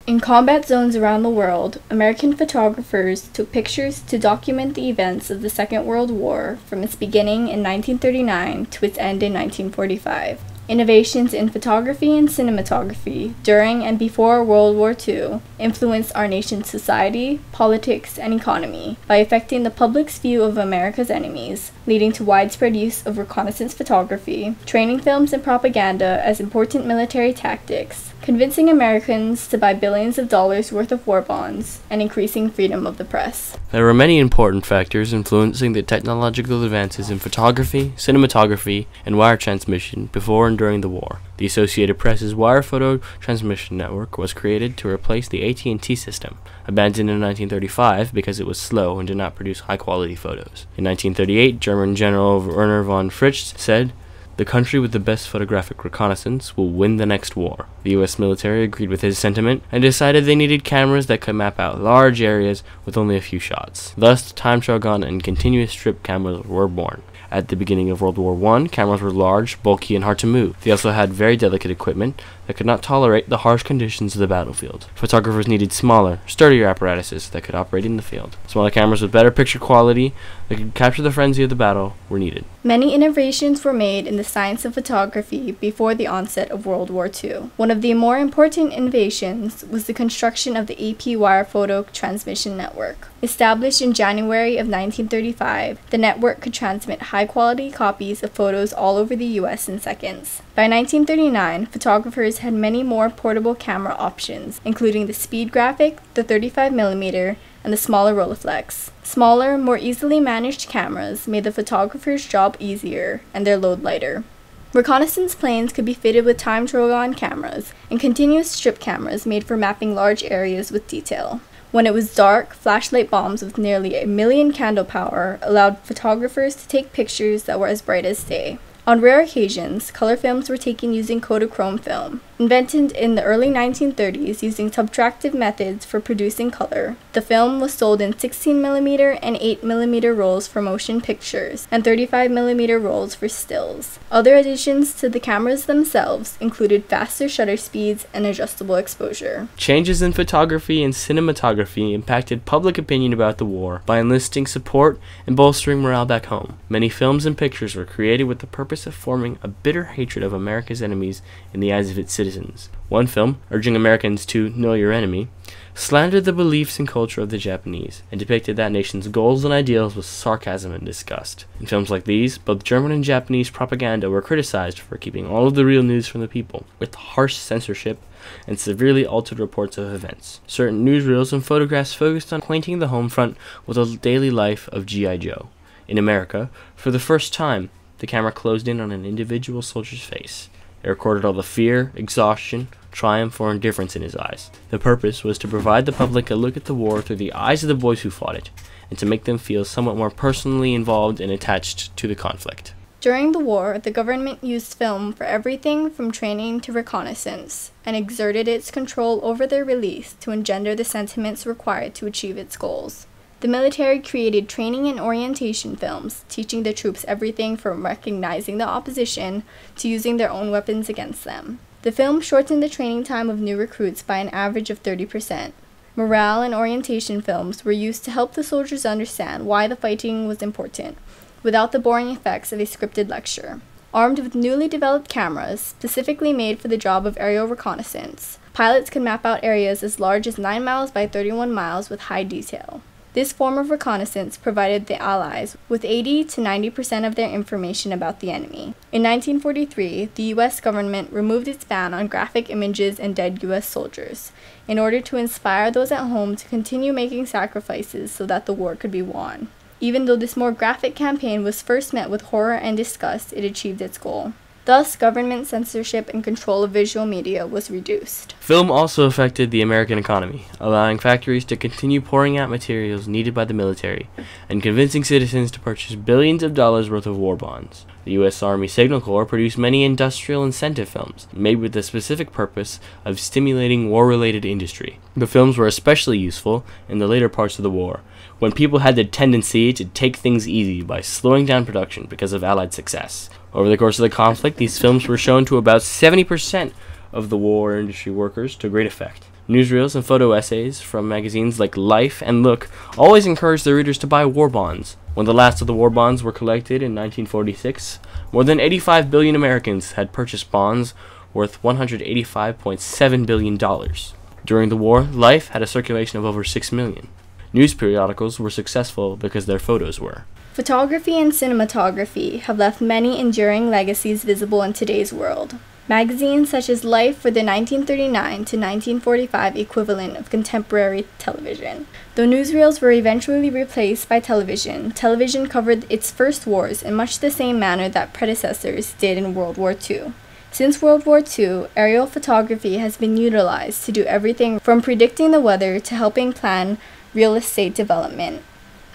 In combat zones around the world, American photographers took pictures to document the events of the Second World War from its beginning in 1939 to its end in 1945. Innovations in photography and cinematography during and before World War II influenced our nation's society, politics, and economy by affecting the public's view of America's enemies, leading to widespread use of reconnaissance photography, training films, and propaganda as important military tactics, convincing Americans to buy billions of dollars worth of war bonds, and increasing freedom of the press. There were many important factors influencing the technological advances in photography, cinematography, and wire transmission before and during the war. The Associated Press's wire photo transmission network was created to replace the AT&T system, abandoned in 1935 because it was slow and did not produce high-quality photos. In 1938, German General Werner von Fritsch said, "The country with the best photographic reconnaissance will win the next war." The U.S. military agreed with his sentiment and decided they needed cameras that could map out large areas with only a few shots. Thus, the time trial gun and continuous strip cameras were born. At the beginning of World War I, cameras were large, bulky, and hard to move. They also had very delicate equipment that could not tolerate the harsh conditions of the battlefield. Photographers needed smaller, sturdier apparatuses that could operate in the field. Smaller cameras with better picture quality that could capture the frenzy of the battle were needed. Many innovations were made in the science of photography before the onset of World War II. One of the more important innovations was the construction of the AP wire photo transmission network. Established in January of 1935, the network could transmit high-quality copies of photos all over the U.S. in seconds. By 1939, photographers had many more portable camera options, including the Speed Graphic, the 35mm, and the smaller Rolleiflex. Smaller, more easily managed cameras made the photographer's job easier and their load lighter. Reconnaissance planes could be fitted with time trial cameras, and continuous strip cameras made for mapping large areas with detail. When it was dark, flashlight bombs with nearly 1 million candle power allowed photographers to take pictures that were as bright as day. On rare occasions, color films were taken using Kodachrome film. Invented in the early 1930s using subtractive methods for producing color, the film was sold in 16mm and 8mm rolls for motion pictures and 35mm rolls for stills. Other additions to the cameras themselves included faster shutter speeds and adjustable exposure. Changes in photography and cinematography impacted public opinion about the war by enlisting support and bolstering morale back home. Many films and pictures were created with the purpose of forming a bitter hatred of America's enemies in the eyes of its citizens. One film, urging Americans to know your enemy, slandered the beliefs and culture of the Japanese and depicted that nation's goals and ideals with sarcasm and disgust. In films like these, both German and Japanese propaganda were criticized for keeping all of the real news from the people, with harsh censorship and severely altered reports of events. Certain newsreels and photographs focused on acquainting the home front with the daily life of G.I. Joe. In America, for the first time, the camera closed in on an individual soldier's face. It recorded all the fear, exhaustion, triumph, or indifference in his eyes. The purpose was to provide the public a look at the war through the eyes of the boys who fought it, and to make them feel somewhat more personally involved and attached to the conflict. During the war, the government used film for everything from training to reconnaissance, and exerted its control over their release to engender the sentiments required to achieve its goals. The military created training and orientation films, teaching the troops everything from recognizing the opposition to using their own weapons against them. The film shortened the training time of new recruits by an average of 30%. Morale and orientation films were used to help the soldiers understand why the fighting was important, without the boring effects of a scripted lecture. Armed with newly developed cameras, specifically made for the job of aerial reconnaissance, pilots could map out areas as large as 9 miles by 31 miles with high detail. This form of reconnaissance provided the Allies with 80 to 90% of their information about the enemy. In 1943, the U.S. government removed its ban on graphic images and dead U.S. soldiers in order to inspire those at home to continue making sacrifices so that the war could be won. Even though this more graphic campaign was first met with horror and disgust, it achieved its goal. Thus, government censorship and control of visual media was reduced. Film also affected the American economy, allowing factories to continue pouring out materials needed by the military and convincing citizens to purchase billions of dollars worth of war bonds. The U.S. Army Signal Corps produced many industrial incentive films, made with the specific purpose of stimulating war-related industry. The films were especially useful in the later parts of the war, when people had the tendency to take things easy by slowing down production because of Allied success. Over the course of the conflict, these films were shown to about 70% of the war industry workers to great effect. Newsreels and photo essays from magazines like Life and Look always encouraged their readers to buy war bonds. When the last of the war bonds were collected in 1946, more than 85 billion Americans had purchased bonds worth $185.7 billion. During the war, Life had a circulation of over 6 million. News periodicals were successful because their photos were. Photography and cinematography have left many enduring legacies visible in today's world. Magazines such as Life were the 1939 to 1945 equivalent of contemporary television. Though newsreels were eventually replaced by television, television covered its first wars in much the same manner that predecessors did in World War II. Since World War II, aerial photography has been utilized to do everything from predicting the weather to helping plan real estate development.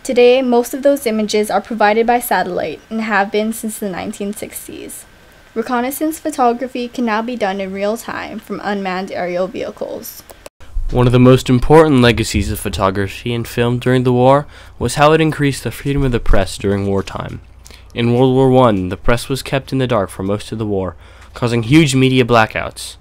Today, most of those images are provided by satellite and have been since the 1960s. Reconnaissance photography can now be done in real time from unmanned aerial vehicles. One of the most important legacies of photography and film during the war was how it increased the freedom of the press during wartime. In World War I, the press was kept in the dark for most of the war, causing huge media blackouts.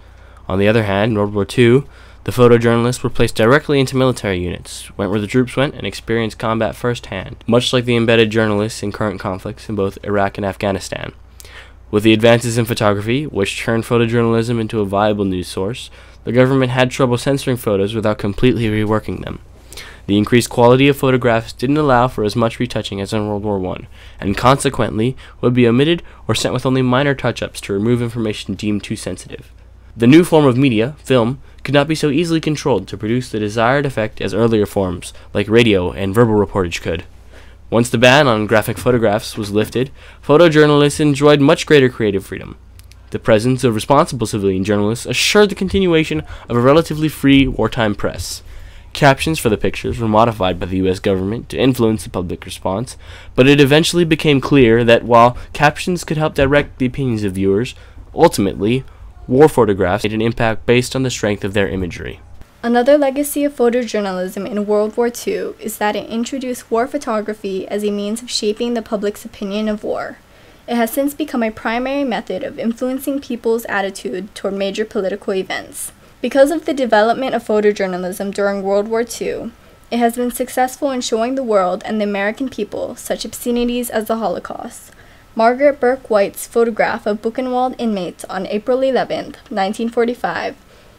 On the other hand, in World War II, the photojournalists were placed directly into military units, went where the troops went, and experienced combat firsthand, much like the embedded journalists in current conflicts in both Iraq and Afghanistan. With the advances in photography, which turned photojournalism into a viable news source, the government had trouble censoring photos without completely reworking them. The increased quality of photographs didn't allow for as much retouching as in World War I, and consequently would be omitted or sent with only minor touch-ups to remove information deemed too sensitive. The new form of media, film, could not be so easily controlled to produce the desired effect as earlier forms, like radio and verbal reportage could. Once the ban on graphic photographs was lifted, photojournalists enjoyed much greater creative freedom. The presence of responsible civilian journalists assured the continuation of a relatively free wartime press. Captions for the pictures were modified by the U.S. government to influence the public response, but it eventually became clear that while captions could help direct the opinions of viewers, ultimately, war photographs made an impact based on the strength of their imagery. Another legacy of photojournalism in World War II is that it introduced war photography as a means of shaping the public's opinion of war. It has since become a primary method of influencing people's attitude toward major political events. Because of the development of photojournalism during World War II, it has been successful in showing the world and the American people such obscenities as the Holocaust. Margaret Burke White's photograph of Buchenwald inmates on April 11, 1945,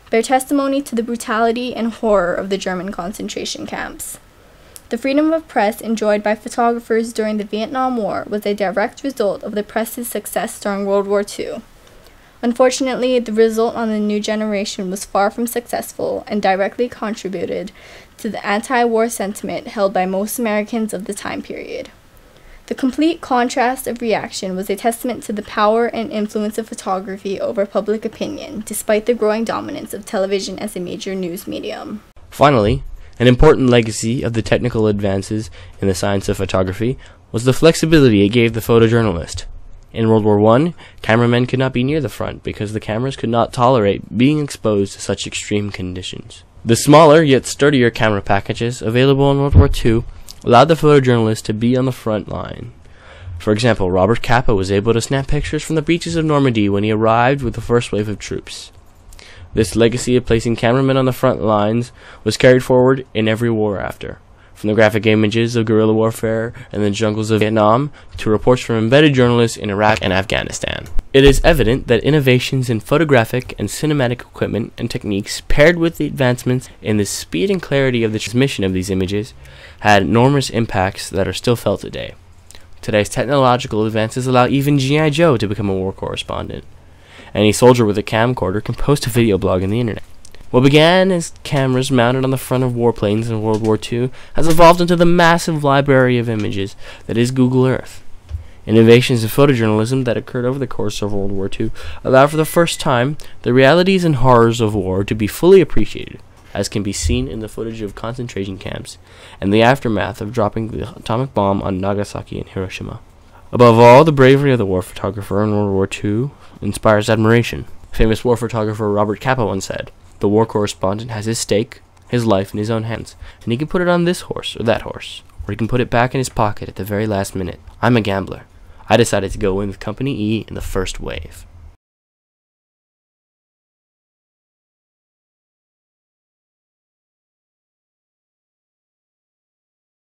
bear testimony to the brutality and horror of the German concentration camps. The freedom of press enjoyed by photographers during the Vietnam War was a direct result of the press's success during World War II. Unfortunately, the result on the new generation was far from successful and directly contributed to the anti-war sentiment held by most Americans of the time period. The complete contrast of reaction was a testament to the power and influence of photography over public opinion, despite the growing dominance of television as a major news medium. Finally, an important legacy of the technical advances in the science of photography was the flexibility it gave the photojournalist. In World War I, cameramen could not be near the front because the cameras could not tolerate being exposed to such extreme conditions. The smaller yet sturdier camera packages available in World War II allowed the photojournalist to be on the front line. For example, Robert Capa was able to snap pictures from the beaches of Normandy when he arrived with the first wave of troops. This legacy of placing cameramen on the front lines was carried forward in every war after, from the graphic images of guerrilla warfare in the jungles of Vietnam to reports from embedded journalists in Iraq and Afghanistan. It is evident that innovations in photographic and cinematic equipment and techniques, paired with the advancements in the speed and clarity of the transmission of these images, had enormous impacts that are still felt today. Today's technological advances allow even G.I. Joe to become a war correspondent. Any soldier with a camcorder can post a video blog on the internet. What began as cameras mounted on the front of warplanes in World War II has evolved into the massive library of images that is Google Earth. Innovations in photojournalism that occurred over the course of World War II allow for the first time the realities and horrors of war to be fully appreciated, as can be seen in the footage of concentration camps and the aftermath of dropping the atomic bomb on Nagasaki and Hiroshima. Above all, the bravery of the war photographer in World War II inspires admiration. Famous war photographer Robert Capa once said, "The war correspondent has his stake, his life in his own hands, and he can put it on this horse or that horse, or he can put it back in his pocket at the very last minute. I'm a gambler. I decided to go in with Company E in the first wave."